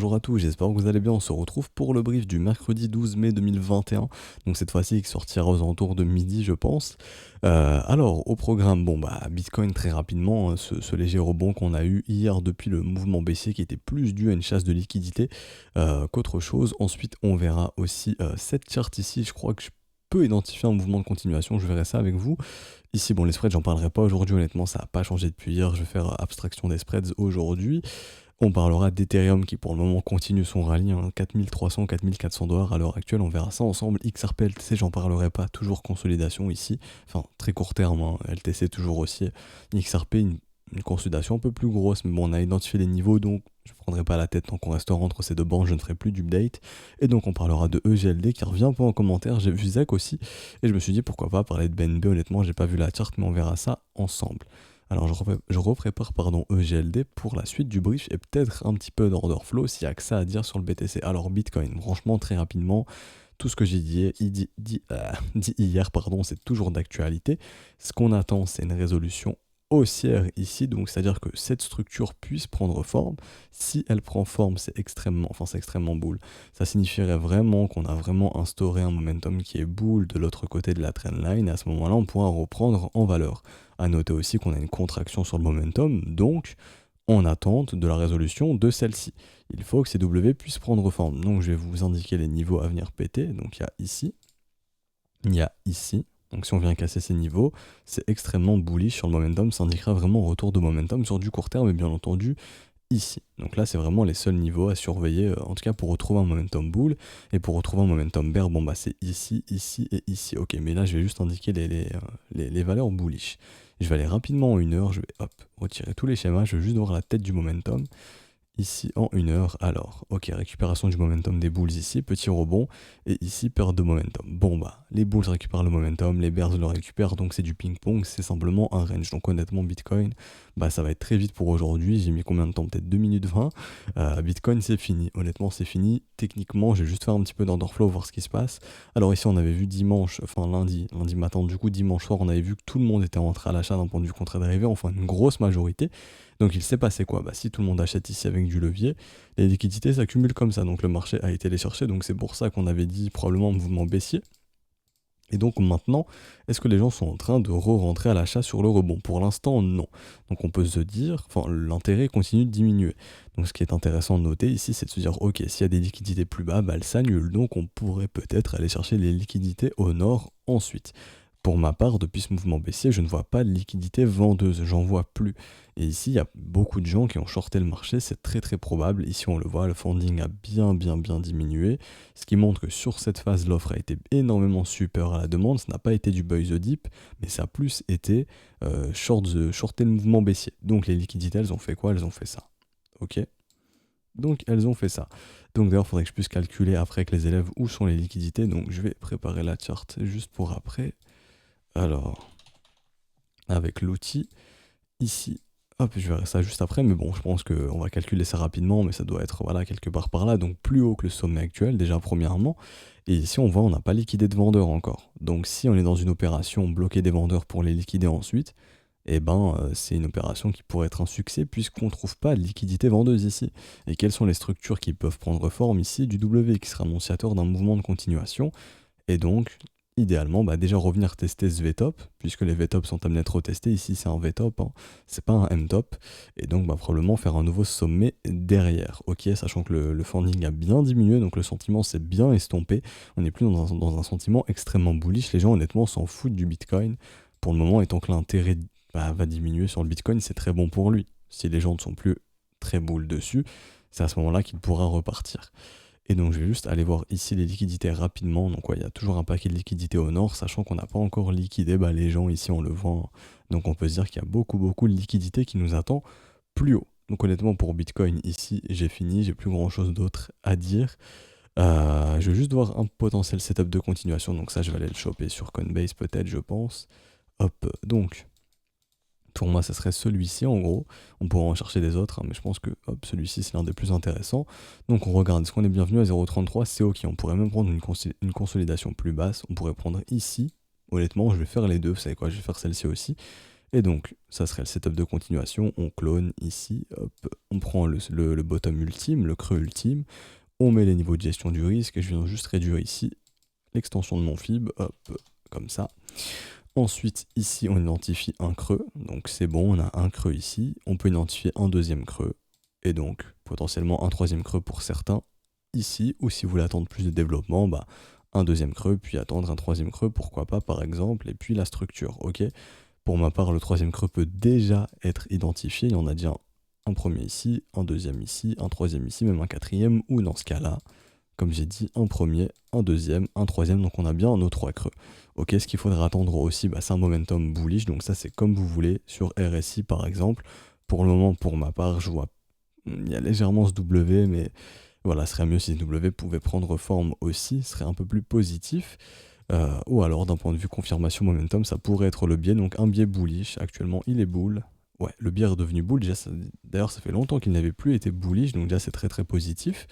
bonjour à tous, j'espère que vous allez bien. On se retrouve pour le brief du mercredi 12 mai 2021. Donc cette fois-ci, qui sortira aux alentours de midi, je pense. Alors, au programme, Bitcoin très rapidement, hein, ce léger rebond qu'on a eu hier depuis le mouvement baissier qui était plus dû à une chasse de liquidité qu'autre chose. Ensuite, on verra aussi cette charte ici. Je crois que je peux identifier un mouvement de continuation, je verrai ça avec vous. Ici, bon, les spreads, j'en parlerai pas aujourd'hui, honnêtement, ça n'a pas changé depuis hier. Je vais faire abstraction des spreads aujourd'hui. On parlera d'Ethereum qui pour le moment continue son rallye, hein, 4300, 4400 dollars à l'heure actuelle, on verra ça ensemble. XRP, LTC, j'en parlerai pas, toujours consolidation ici, enfin très court terme, hein, LTC toujours aussi. XRP, une consolidation un peu plus grosse, mais bon, on a identifié les niveaux, donc je ne prendrai pas la tête tant qu'on restera entre ces deux bancs, je ne ferai plus d'update. Et donc on parlera de EGLD qui revient pas en commentaire, j'ai vu Zach aussi, et je me suis dit pourquoi pas parler de BNB, honnêtement j'ai pas vu la charte, mais on verra ça ensemble. Alors je reprépare EGLD pour la suite du brief et peut-être un petit peu d'order flow s'il y a que ça à dire sur le BTC. Alors Bitcoin, franchement très rapidement, tout ce que j'ai dit hier, c'est toujours d'actualité. Ce qu'on attend, c'est une résolution haussière ici, donc c'est-à-dire que cette structure puisse prendre forme. Si elle prend forme, c'est extrêmement bull. Ça signifierait vraiment qu'on a vraiment instauré un momentum qui est bull de l'autre côté de la trendline, et à ce moment-là, on pourra reprendre en valeur. À noter aussi qu'on a une contraction sur le momentum, donc en attente de la résolution de celle-ci. Il faut que ces W puissent prendre forme. Donc je vais vous indiquer les niveaux à venir péter. Donc il y a ici, il y a ici. Donc si on vient casser ces niveaux, c'est extrêmement bullish sur le momentum, ça indiquera vraiment retour de momentum sur du court terme et bien entendu ici. Donc là c'est vraiment les seuls niveaux à surveiller, en tout cas pour retrouver un momentum bull, et pour retrouver un momentum bear, c'est ici, ici et ici. Ok, mais là je vais juste indiquer les valeurs bullish. Je vais aller rapidement en 1 heure, je vais retirer tous les schémas, je vais juste voir la tête du momentum. Ici en 1 heure, alors, ok, récupération du momentum des bulls ici, petit rebond, et ici perte de momentum. Les bulls récupèrent le momentum, les bears le récupèrent, donc c'est du ping-pong, c'est simplement un range. Donc honnêtement, Bitcoin, ça va être très vite pour aujourd'hui, j'ai mis combien de temps? Peut-être 2 minutes 20. Bitcoin c'est fini, honnêtement c'est fini. Techniquement, je vais juste faire un petit peu d'underflow, voir ce qui se passe. Alors ici on avait vu lundi matin, du coup dimanche soir, on avait vu que tout le monde était rentré à l'achat d'un point de vue contre-dérivé, enfin une grosse majorité. Donc il s'est passé quoi? Si tout le monde achète ici avec du levier, les liquidités s'accumulent comme ça. Donc le marché a été les chercher. Donc c'est pour ça qu'on avait dit probablement un mouvement baissier. Et donc maintenant, est-ce que les gens sont en train de re-rentrer à l'achat sur le rebond? Pour l'instant, non. Donc on peut se dire, l'intérêt continue de diminuer. Donc ce qui est intéressant de noter ici, c'est de se dire, ok, s'il y a des liquidités plus bas, elles s'annulent. Donc on pourrait peut-être aller chercher les liquidités au nord ensuite. Pour ma part, depuis ce mouvement baissier, je ne vois pas de liquidité vendeuse, j'en vois plus. Et ici, il y a beaucoup de gens qui ont shorté le marché, c'est très très probable. Ici, on le voit, le funding a bien diminué, ce qui montre que sur cette phase, l'offre a été énormément supérieure à la demande. Ce n'a pas été du buy the dip, mais ça a plus été shorter le mouvement baissier. Donc les liquidités, elles ont fait quoi? Elles ont fait ça. Ok? Donc elles ont fait ça. Donc d'ailleurs, il faudrait que je puisse calculer après avec les élèves où sont les liquidités. Donc je vais préparer la charte juste pour après. Alors, avec l'outil, ici, je verrai ça juste après, mais bon, je pense qu'on va calculer ça rapidement, mais ça doit être, quelque part par là, donc plus haut que le sommet actuel, déjà premièrement, et ici on voit, on n'a pas liquidé de vendeurs encore, donc si on est dans une opération bloquer des vendeurs pour les liquider ensuite, c'est une opération qui pourrait être un succès, puisqu'on ne trouve pas de liquidité vendeuse ici. Et quelles sont les structures qui peuvent prendre forme ici? Du W qui sera annonciateur d'un mouvement de continuation, et donc idéalement, déjà revenir tester ce VTOP, puisque les VTOP sont amenés à être retestés. Ici, c'est un VTOP, hein, c'est pas un MTOP. Et donc, probablement faire un nouveau sommet derrière. Ok, sachant que le funding a bien diminué, donc le sentiment s'est bien estompé. On n'est plus dans un sentiment extrêmement bullish. Les gens, honnêtement, s'en foutent du Bitcoin. Pour le moment, étant que l'intérêt va diminuer sur le Bitcoin, c'est très bon pour lui. Si les gens ne sont plus très bulles dessus, c'est à ce moment-là qu'il pourra repartir. Et donc je vais juste aller voir ici les liquidités rapidement. Donc il y a toujours un paquet de liquidités au nord, sachant qu'on n'a pas encore liquidé les gens ici, on le voit, hein. Donc on peut se dire qu'il y a beaucoup de liquidités qui nous attend plus haut. Donc honnêtement pour Bitcoin ici j'ai fini, j'ai plus grand chose d'autre à dire. Je vais juste voir un potentiel setup de continuation, donc ça je vais aller le choper sur Coinbase peut-être, je pense. Hop, donc pour moi, ça serait celui-ci en gros. On pourrait en chercher des autres, hein, mais je pense que celui-ci c'est l'un des plus intéressants. Donc on regarde, est-ce qu'on est bienvenu à 0,33? C'est ok, on pourrait même prendre une consolidation plus basse. On pourrait prendre ici. Honnêtement, je vais faire les deux, vous savez quoi, je vais faire celle-ci aussi. Et donc, ça serait le setup de continuation. On clone ici, hop, on prend le bottom ultime, le creux ultime, on met les niveaux de gestion du risque, et je viens juste réduire ici l'extension de mon fib, hop, comme ça. Ensuite, ici, on identifie un creux, donc c'est bon, on a un creux ici. On peut identifier un deuxième creux, et donc potentiellement un troisième creux pour certains ici, ou si vous voulez attendre plus de développement, bah, un deuxième creux, puis attendre un troisième creux, pourquoi pas par exemple, et puis la structure, ok. Pour ma part, le troisième creux peut déjà être identifié, il y en a déjà un premier ici, un deuxième ici, un troisième ici, même un quatrième, ou dans ce cas-là, comme j'ai dit, un premier, un deuxième, un troisième, donc on a bien nos trois creux. Ok, ce qu'il faudra attendre aussi, bah, c'est un momentum bullish, donc ça c'est comme vous voulez, sur RSI par exemple. Pour le moment, pour ma part, je vois, il y a légèrement ce W, mais voilà, ce serait mieux si ce W pouvait prendre forme aussi, ce serait un peu plus positif. Ou alors d'un point de vue confirmation momentum, ça pourrait être le biais, donc un biais bullish, actuellement il est bull. Ouais, le biais est redevenu bull, déjà, d'ailleurs ça fait longtemps qu'il n'avait plus été bullish, donc déjà c'est très très positif.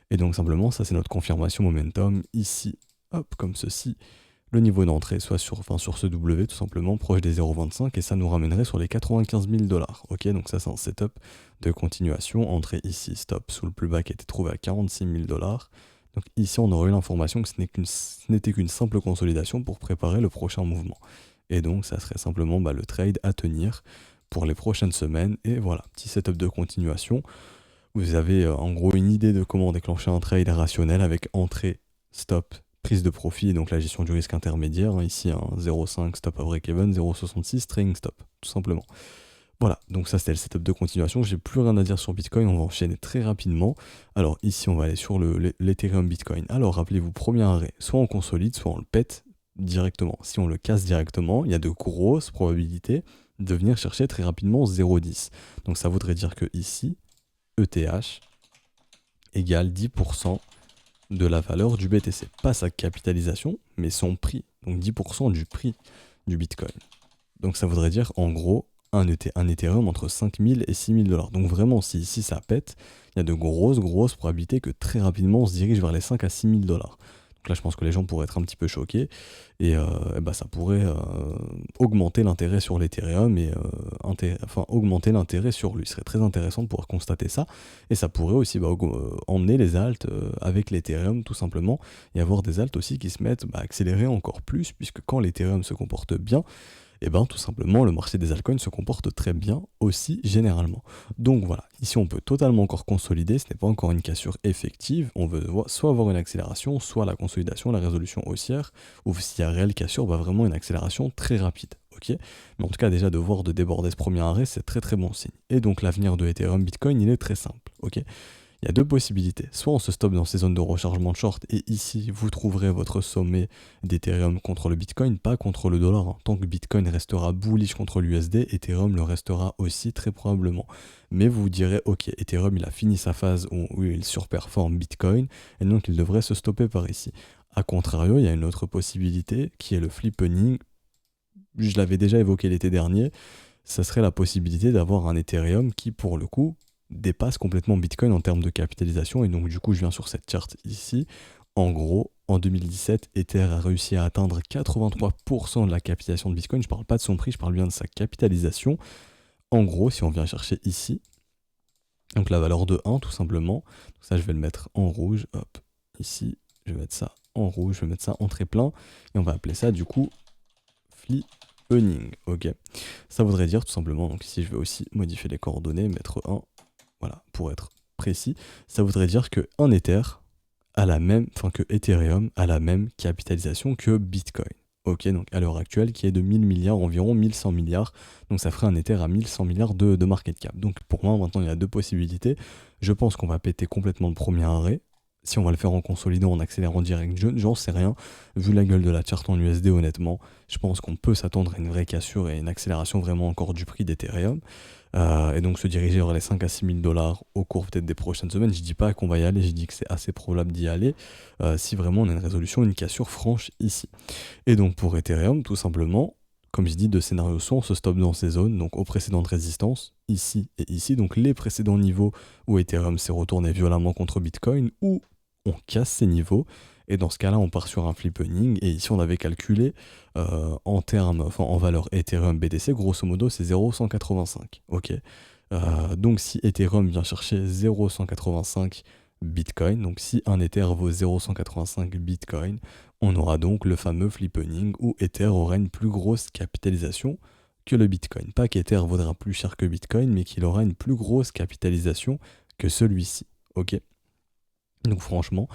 Et donc simplement, ça c'est notre confirmation momentum, ici, hop, comme ceci, le niveau d'entrée soit sur ce W tout simplement, proche des 0,25, et ça nous ramènerait sur les 95 000 $. Ok, donc ça c'est un setup de continuation, entrée ici, stop, sous le plus bas qui a été trouvé à 46 000 $. Donc ici on aurait eu l'information que ce n'était qu'une simple consolidation pour préparer le prochain mouvement. Et donc ça serait simplement le trade à tenir pour les prochaines semaines, et voilà, petit setup de continuation. Vous avez en gros une idée de comment déclencher un trade rationnel avec entrée, stop, prise de profit, et donc la gestion du risque intermédiaire. Hein, ici, un 0,5 stop à break-even, 0,66 trading stop, tout simplement. Voilà, donc ça c'était le setup de continuation. J'ai plus rien à dire sur Bitcoin, on va enchaîner très rapidement. Alors ici, on va aller sur l'Ethereum Bitcoin. Alors rappelez-vous, premier arrêt, soit on consolide, soit on le pète directement. Si on le casse directement, il y a de grosses probabilités de venir chercher très rapidement 0,10. Donc ça voudrait dire que ici, ETH égale 10% de la valeur du BTC. Pas sa capitalisation, mais son prix. Donc 10% du prix du Bitcoin. Donc ça voudrait dire en gros un Ethereum entre 5 000 et 6 000 $. Donc vraiment, si ici ça pète, il y a de grosses probabilités que très rapidement on se dirige vers les 5 à 6 000 $. Donc là, je pense que les gens pourraient être un petit peu choqués, et ça pourrait augmenter l'intérêt sur l'Ethereum, et augmenter l'intérêt sur lui. Ce serait très intéressant de pouvoir constater ça, et ça pourrait aussi emmener les alts avec l'Ethereum tout simplement, et avoir des alts aussi qui se mettent à accélérer encore plus, puisque quand l'Ethereum se comporte bien, et tout simplement le marché des altcoins se comporte très bien aussi généralement. Donc voilà, ici on peut totalement encore consolider, ce n'est pas encore une cassure effective, on veut soit avoir une accélération, soit la consolidation, la résolution haussière, ou s'il y a réelle cassure, vraiment une accélération très rapide. Ok, mais en tout cas déjà de déborder ce premier arrêt, c'est très très bon signe. Et donc l'avenir de Ethereum Bitcoin, il est très simple. Ok, il y a deux possibilités. Soit on se stoppe dans ces zones de rechargement de short, et ici vous trouverez votre sommet d'Ethereum contre le Bitcoin, pas contre le dollar. Hein. Tant que Bitcoin restera bullish contre l'USD, Ethereum le restera aussi très probablement. Mais vous vous direz, ok, Ethereum il a fini sa phase où il surperforme Bitcoin, et donc il devrait se stopper par ici. A contrario, il y a une autre possibilité qui est le flippening. Je l'avais déjà évoqué l'été dernier. Ça serait la possibilité d'avoir un Ethereum qui, pour le coup, dépasse complètement Bitcoin en termes de capitalisation, et donc du coup je viens sur cette charte ici. En gros, en 2017, Ether a réussi à atteindre 83% de la capitalisation de Bitcoin. Je parle pas de son prix, je parle bien de sa capitalisation. En gros, si on vient chercher ici, donc la valeur de 1 tout simplement, donc ça je vais le mettre en rouge, hop, ici, je vais mettre ça en rouge, je vais mettre ça en très plein, et on va appeler ça du coup flippening, ok. Ça voudrait dire tout simplement, donc ici je vais aussi modifier les coordonnées, mettre 1, voilà, pour être précis, ça voudrait dire que un Ether a que Ethereum a la même capitalisation que Bitcoin. Ok, donc à l'heure actuelle, qui est de 1000 milliards, environ 1100 milliards. Donc ça ferait un Ether à 1100 milliards de market cap. Donc pour moi, maintenant, il y a deux possibilités. Je pense qu'on va péter complètement le premier arrêt. Si on va le faire en consolidant, en accélérant direct, j'en sais rien. Vu la gueule de la charte en USD, honnêtement, je pense qu'on peut s'attendre à une vraie cassure et une accélération vraiment encore du prix d'Ethereum. Et donc se diriger vers les 5 à 6 000 $ au cours peut-être des prochaines semaines. Je dis pas qu'on va y aller, je dis que c'est assez probable d'y aller si vraiment on a une résolution, une cassure franche ici. Et donc pour Ethereum, tout simplement, comme je dis, deux scénarios sont, on se stoppe dans ces zones, donc aux précédentes résistances, ici et ici, donc les précédents niveaux où Ethereum s'est retourné violemment contre Bitcoin, ou on casse ces niveaux, et dans ce cas-là, on part sur un flippening, et ici on avait calculé en termes, enfin en valeur Ethereum BTC, grosso modo c'est 0,185, ok. Donc si Ethereum vient chercher 0,185 Bitcoin, donc si un Ether vaut 0,185 Bitcoin, on aura donc le fameux flippening où Ether aura une plus grosse capitalisation que le Bitcoin. Pas qu'Ether vaudra plus cher que Bitcoin, mais qu'il aura une plus grosse capitalisation que celui-ci. Ok. Donc franchement,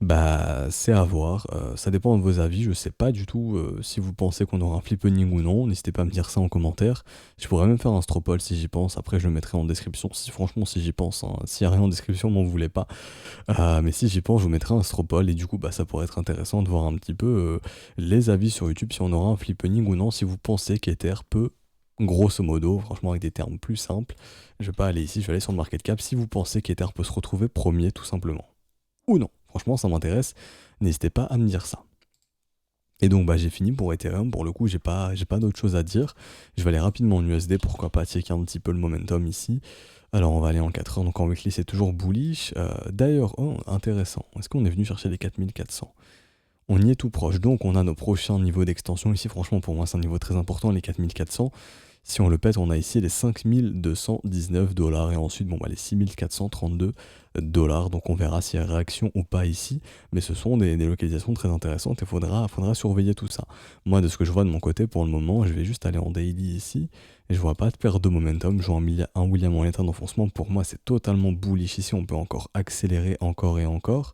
bah c'est à voir. Ça dépend de vos avis. Je sais pas du tout si vous pensez qu'on aura un flippening ou non. N'hésitez pas à me dire ça en commentaire. Je pourrais même faire un straw poll si j'y pense. Après, je le mettrai en description. Si franchement, si j'y pense, hein. S'il n'y a rien en description, m'en voulez pas. Mais si j'y pense, je vous mettrai un straw poll et du coup, bah ça pourrait être intéressant de voir un petit peu les avis sur YouTube si on aura un flippening ou non. Si vous pensez qu'Ether peut, grosso modo, franchement avec des termes plus simples, je vais pas aller ici, je vais aller sur le market cap. Si vous pensez qu'Ether peut se retrouver premier, tout simplement, ou non. Franchement, ça m'intéresse. N'hésitez pas à me dire ça. Et donc, bah, j'ai fini pour Ethereum. Pour le coup, j'ai pas d'autre chose à dire. Je vais aller rapidement en USD. Pourquoi pas checker un petit peu le momentum ici. Alors, on va aller en 4 heures. Donc, en weekly, c'est toujours bullish. D'ailleurs, oh, intéressant. Est-ce qu'on est venu chercher les 4400? On y est tout proche. Donc, on a nos prochains niveaux d'extension ici. Franchement, pour moi, c'est un niveau très important, les 4400. Si on le pète, on a ici les 5219 dollars et ensuite bon, bah, les 6432 dollars. Donc on verra s'il y a réaction ou pas ici. Mais ce sont des localisations très intéressantes et faudra surveiller tout ça. Moi, de ce que je vois de mon côté pour le moment, je vais juste aller en daily ici. Et je vois pas de perte de momentum. Je vois un William en état d'enfoncement. Pour moi, c'est totalement bullish ici. On peut encore accélérer encore et encore.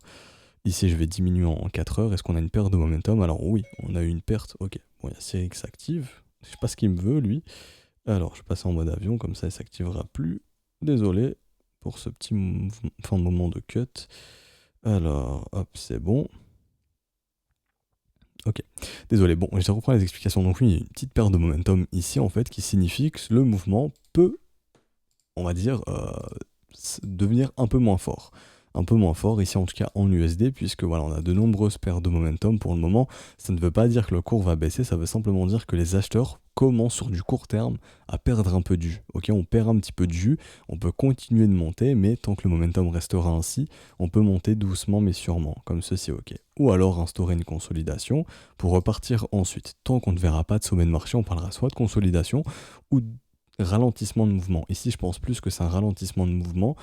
Ici, je vais diminuer en 4 heures. Est-ce qu'on a une perte de momentum? Alors oui, on a eu une perte. Ok, bon, il y a CRX active. Je sais pas ce qu'il me veut, lui. Alors, je passe en mode avion, comme ça, il s'activera plus. Désolé pour ce petit moment de cut. Alors, hop, c'est bon. Ok, désolé. Bon, je reprends les explications. Donc oui, il y a une petite perte de momentum ici, en fait, qui signifie que le mouvement peut, on va dire, devenir un peu moins fort. Un peu moins fort ici en tout cas en USD puisque voilà on a de nombreuses pertes de momentum pour le moment. Ça ne veut pas dire que le cours va baisser, ça veut simplement dire que les acheteurs commencent sur du court terme à perdre un peu de jus. Ok, on perd un petit peu de jus, on peut continuer de monter, mais tant que le momentum restera ainsi, on peut monter doucement mais sûrement, comme ceci, ok. Ou alors instaurer une consolidation pour repartir ensuite. Tant qu'on ne verra pas de sommet de marché, on parlera soit de consolidation ou de ralentissement de mouvement. Ici je pense plus que c'est un ralentissement de mouvement.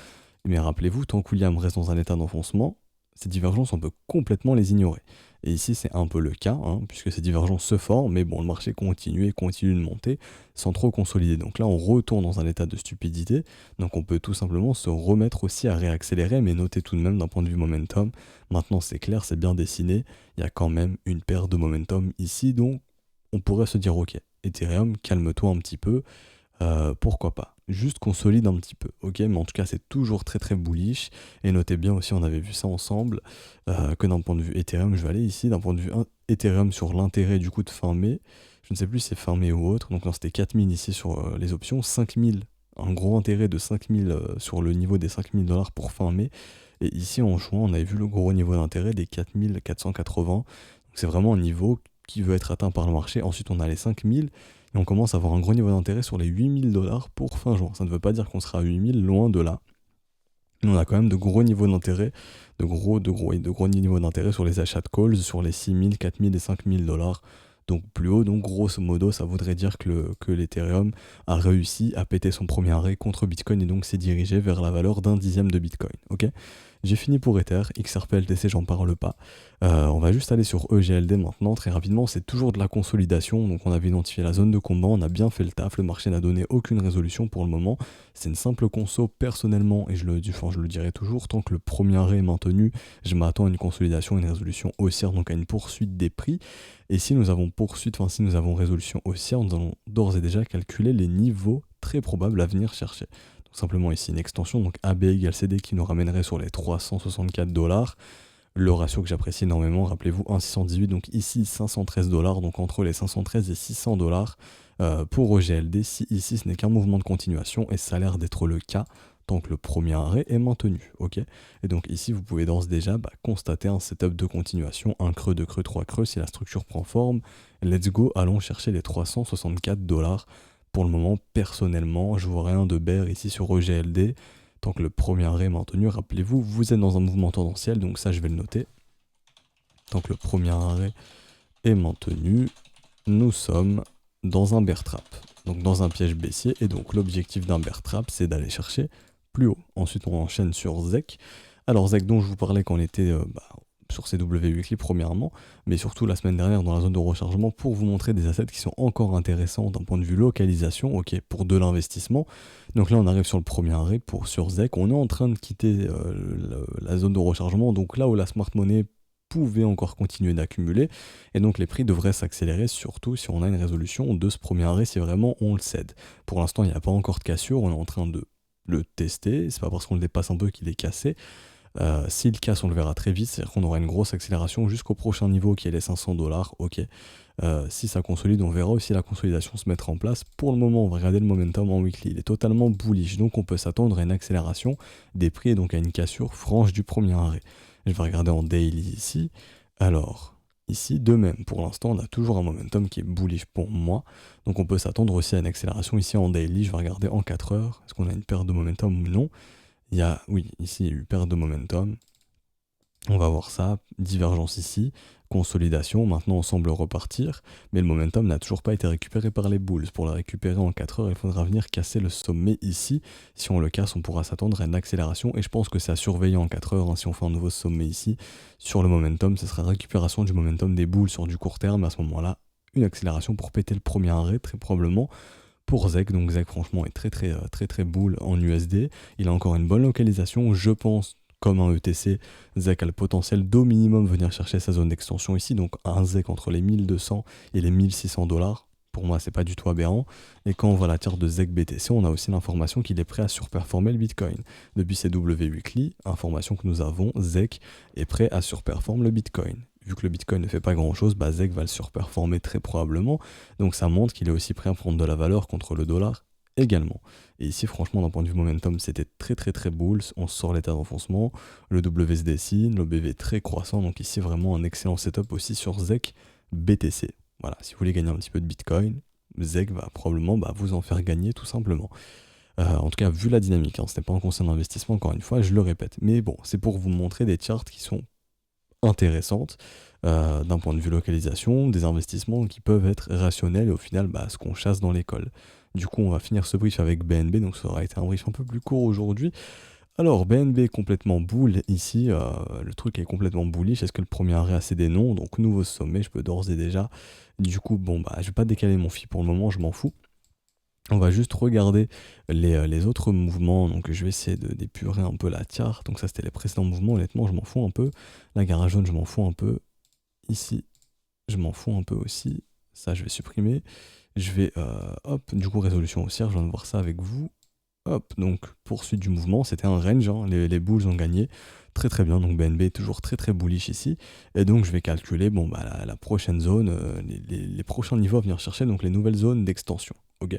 Mais rappelez-vous, tant que William reste dans un état d'enfoncement, ces divergences, on peut complètement les ignorer. Et ici, c'est un peu le cas, hein, puisque ces divergences se forment, mais bon, le marché continue et continue de monter sans trop consolider. Donc là, on retourne dans un état de stupidité, donc on peut tout simplement se remettre aussi à réaccélérer, mais notez tout de même d'un point de vue momentum. Maintenant, c'est clair, c'est bien dessiné, il y a quand même une perte de momentum ici, donc on pourrait se dire, ok, Ethereum, calme-toi un petit peu, pourquoi pas. Juste consolide un petit peu, ok, mais en tout cas c'est toujours très très bullish. Et notez bien aussi, on avait vu ça ensemble, que d'un point de vue Ethereum, je vais aller ici, d'un point de vue Ethereum sur l'intérêt du coup de fin mai, je ne sais plus si c'est fin mai ou autre, donc non, c'était 4000 ici sur les options, 5000, un gros intérêt de 5000 sur le niveau des 5000 dollars pour fin mai. Et ici en juin, on avait vu le gros niveau d'intérêt des 4480, donc c'est vraiment un niveau qui veut être atteint par le marché. Ensuite on a les 5000 et on commence à avoir un gros niveau d'intérêt sur les 8000 dollars pour fin juin. Ça ne veut pas dire qu'on sera à 8000, loin de là. Mais on a quand même de gros niveaux d'intérêt, de gros niveaux d'intérêt sur les achats de calls, sur les 6000, 4000 et 5000 dollars. Donc plus haut, donc grosso modo, ça voudrait dire que l'Ethereum a réussi à péter son premier arrêt contre Bitcoin et donc s'est dirigé vers la valeur d'un dixième de Bitcoin. Ok, j'ai fini pour Ether, XRPLTC j'en parle pas. On va juste aller sur EGLD maintenant, très rapidement, c'est toujours de la consolidation, donc on avait identifié la zone de combat, on a bien fait le taf, le marché n'a donné aucune résolution pour le moment, c'est une simple conso personnellement, et je le dirai toujours, tant que le premier arrêt est maintenu, je m'attends à une consolidation, une résolution haussière, donc à une poursuite des prix, et si nous avons résolution haussière, nous allons d'ores et déjà calculer les niveaux très probables à venir chercher. Donc simplement ici une extension, donc AB égale CD qui nous ramènerait sur les 364 dollars. Le ratio que j'apprécie énormément, rappelez-vous 1,618, donc ici 513 dollars, donc entre les 513 et 600 dollars pour EGLD, si ici ce n'est qu'un mouvement de continuation, et ça a l'air d'être le cas tant que le premier arrêt est maintenu, ok. Et donc ici vous pouvez d'ores et déjà constater un setup de continuation, un creux, deux creux, trois creux, si la structure prend forme, let's go, allons chercher les 364 dollars. Pour le moment, personnellement, je vois rien de bear ici sur EGLD, Tant que le premier arrêt est maintenu, rappelez-vous, vous êtes dans un mouvement tendanciel, donc ça je vais le noter. Tant que le premier arrêt est maintenu, nous sommes dans un bear trap, donc dans un piège baissier, et donc l'objectif d'un bear trap, c'est d'aller chercher plus haut. Ensuite, on enchaîne sur ZEC. Alors ZEC dont je vous parlais quand on était sur CW Weekly premièrement, mais surtout la semaine dernière dans la zone de rechargement pour vous montrer des assets qui sont encore intéressants d'un point de vue localisation, ok, pour de l'investissement. Donc là, on arrive sur le premier arrêt sur ZEC. On est en train de quitter la zone de rechargement, donc là où la smart money pouvait encore continuer d'accumuler, et donc les prix devraient s'accélérer, surtout si on a une résolution de ce premier arrêt, si vraiment on le cède. Pour l'instant, il n'y a pas encore de cassure, on est en train de le tester, c'est pas parce qu'on le dépasse un peu qu'il est cassé. S'il casse, on le verra très vite, c'est-à-dire qu'on aura une grosse accélération jusqu'au prochain niveau qui est les 500$, ok. Si ça consolide, on verra aussi la consolidation se mettre en place. Pour le moment, on va regarder le momentum en weekly, il est totalement bullish, donc on peut s'attendre à une accélération des prix et donc à une cassure franche du premier arrêt. Je vais regarder en daily ici. Alors, ici, de même, pour l'instant, on a toujours un momentum qui est bullish pour moi. Donc on peut s'attendre aussi à une accélération ici en daily. Je vais regarder en 4 heures. Est-ce qu'on a une perte de momentum ou non? Oui, ici, il y a eu perte de momentum. On va voir ça. Divergence ici. Consolidation. Maintenant, on semble repartir. Mais le momentum n'a toujours pas été récupéré par les bulls. Pour le récupérer en 4 heures, il faudra venir casser le sommet ici. Si on le casse, on pourra s'attendre à une accélération. Et je pense que c'est à surveiller en 4 heures. Hein, si on fait un nouveau sommet ici, sur le momentum, ce sera récupération du momentum des bulls sur du court terme. À ce moment-là, une accélération pour péter le premier arrêt, très probablement. Pour ZEC, donc ZEC franchement est très bull en USD. Il a encore une bonne localisation, je pense, comme un ETC, ZEC a le potentiel d'au minimum venir chercher sa zone d'extension ici, donc un ZEC entre les 1200 et les 1600$. Pour moi, c'est pas du tout aberrant. Et quand on voit la charte de ZEC BTC, on a aussi l'information qu'il est prêt à surperformer le Bitcoin. Depuis CW Weekly, information que nous avons, ZEC est prêt à surperformer le Bitcoin. Vu que le Bitcoin ne fait pas grand chose, ZEC va le surperformer très probablement. Donc ça montre qu'il est aussi prêt à prendre de la valeur contre le dollar également. Et ici, franchement, d'un point de vue momentum, c'était très bulls. On sort l'état d'enfoncement, le WSD signe, le BV très croissant. Donc ici, vraiment un excellent setup aussi sur ZEC BTC. Voilà, si vous voulez gagner un petit peu de Bitcoin, ZEC va probablement vous en faire gagner tout simplement. En tout cas, vu la dynamique, hein, ce n'est pas un conseil d'investissement, encore une fois, je le répète. Mais bon, c'est pour vous montrer des charts qui sont intéressantes d'un point de vue localisation, des investissements qui peuvent être rationnels et au final ce qu'on chasse dans l'école. Du coup, on va finir ce brief avec BNB, donc ça aura été un brief un peu plus court aujourd'hui. Alors, BNB complètement bull ici, le truc est complètement bullish. Est-ce que le premier arrêt a cédé? Non, donc nouveau sommet, je peux d'ores et déjà. Du coup, je vais pas décaler mon fil pour le moment, je m'en fous. On va juste regarder les autres mouvements, donc je vais essayer d'épurer un peu la charte. Donc ça c'était les précédents mouvements, honnêtement je m'en fous un peu. La garage jaune je m'en fous un peu. Ici je m'en fous un peu aussi. Ça je vais supprimer. Je vais, du coup résolution haussière, je viens de voir ça avec vous. Hop, donc poursuite du mouvement, c'était un range, hein, les bulls ont gagné. Très bien, donc BNB est toujours très bullish ici. Et donc je vais calculer la prochaine zone, les prochains niveaux à venir chercher, donc les nouvelles zones d'extension. Ok.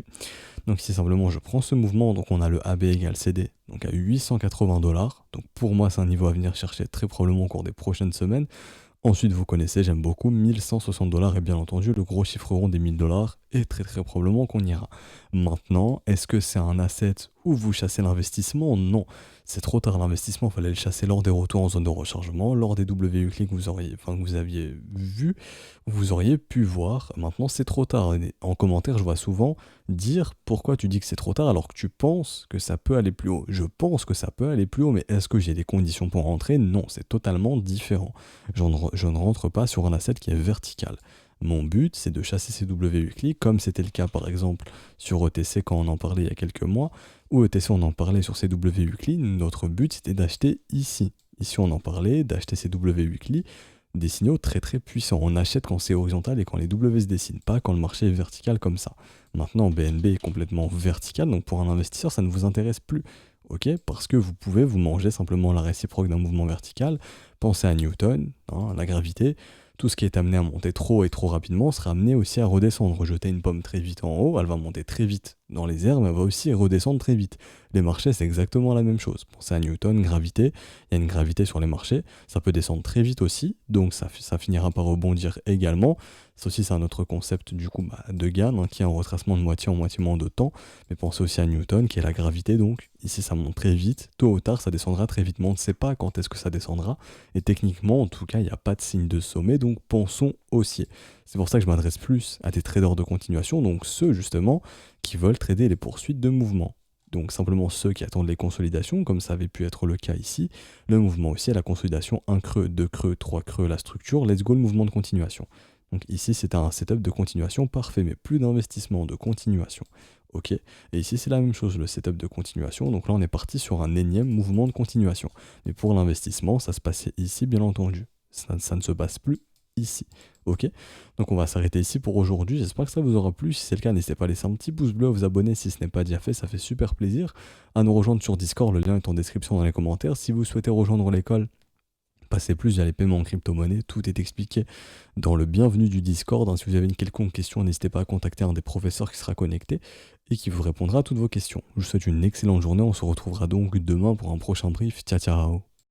Donc ici simplement je prends ce mouvement, donc on a le AB égale CD, donc à 880$. Donc pour moi c'est un niveau à venir chercher très probablement au cours des prochaines semaines. Ensuite vous connaissez, j'aime beaucoup, 1160$ et bien entendu le gros chiffre rond des 1000$ et très probablement qu'on ira. Maintenant, est-ce que c'est un asset où vous chassez l'investissement? Non, c'est trop tard l'investissement, il fallait le chasser lors des retours en zone de rechargement, lors des WUCLI que vous aviez vu, vous auriez pu voir. Maintenant c'est trop tard. En commentaire je vois souvent dire pourquoi tu dis que c'est trop tard alors que tu penses que ça peut aller plus haut. Je pense que ça peut aller plus haut, mais est-ce que j'ai des conditions pour rentrer? Non, c'est totalement différent. Je ne rentre pas sur un asset qui est vertical. Mon but, c'est de chasser ces WUCLI, comme c'était le cas par exemple sur ETC quand on en parlait il y a quelques mois, ou ETC on en parlait sur ces WUCLI, notre but c'était d'acheter ici. Ici on en parlait, d'acheter ces WUCLI, des signaux très puissants. On achète quand c'est horizontal et quand les W se dessinent, pas quand le marché est vertical comme ça. Maintenant, BNB est complètement vertical, donc pour un investisseur, ça ne vous intéresse plus. Ok, parce que vous pouvez vous manger simplement la réciproque d'un mouvement vertical. Pensez à Newton, hein, la gravité. Tout ce qui est amené à monter trop et trop rapidement sera amené aussi à redescendre. Jeter une pomme très vite en haut, elle va monter très vite dans les airs, mais elle va aussi redescendre très vite. Les marchés, c'est exactement la même chose. Pensez à Newton, gravité, il y a une gravité sur les marchés, ça peut descendre très vite aussi, donc ça finira par rebondir également. Ça aussi, c'est un autre concept du coup de Gann, hein, qui est un retracement de moitié en moitié moins de temps. Mais pensez aussi à Newton, qui est la gravité, donc ici ça monte très vite, tôt ou tard ça descendra très vite, mais on ne sait pas quand est-ce que ça descendra, et techniquement en tout cas il n'y a pas de signe de sommet, donc pensons haussier. C'est pour ça que je m'adresse plus à des traders de continuation, donc ceux justement qui veulent trader les poursuites de mouvement. Donc simplement ceux qui attendent les consolidations, comme ça avait pu être le cas ici, le mouvement aussi à la consolidation, 1 creux, 2 creux, 3 creux, la structure, let's go le mouvement de continuation. Donc ici c'est un setup de continuation parfait, mais plus d'investissement, de continuation. Ok, et ici c'est la même chose, le setup de continuation, donc là on est parti sur un énième mouvement de continuation. Mais pour l'investissement, ça se passait ici bien entendu, ça ne se passe plus ici. Ok, donc on va s'arrêter ici pour aujourd'hui, j'espère que ça vous aura plu. Si c'est le cas, n'hésitez pas à laisser un petit pouce bleu, à vous abonner si ce n'est pas déjà fait, ça fait super plaisir. À nous rejoindre sur Discord, le lien est en description dans les commentaires. Si vous souhaitez rejoindre l'école, passez plus via les paiements en crypto-monnaie, tout est expliqué dans le bienvenu du Discord, hein. Si vous avez une quelconque question, n'hésitez pas à contacter un des professeurs qui sera connecté et qui vous répondra à toutes vos questions. Je vous souhaite une excellente journée, on se retrouvera donc demain pour un prochain brief. Ciao ciao.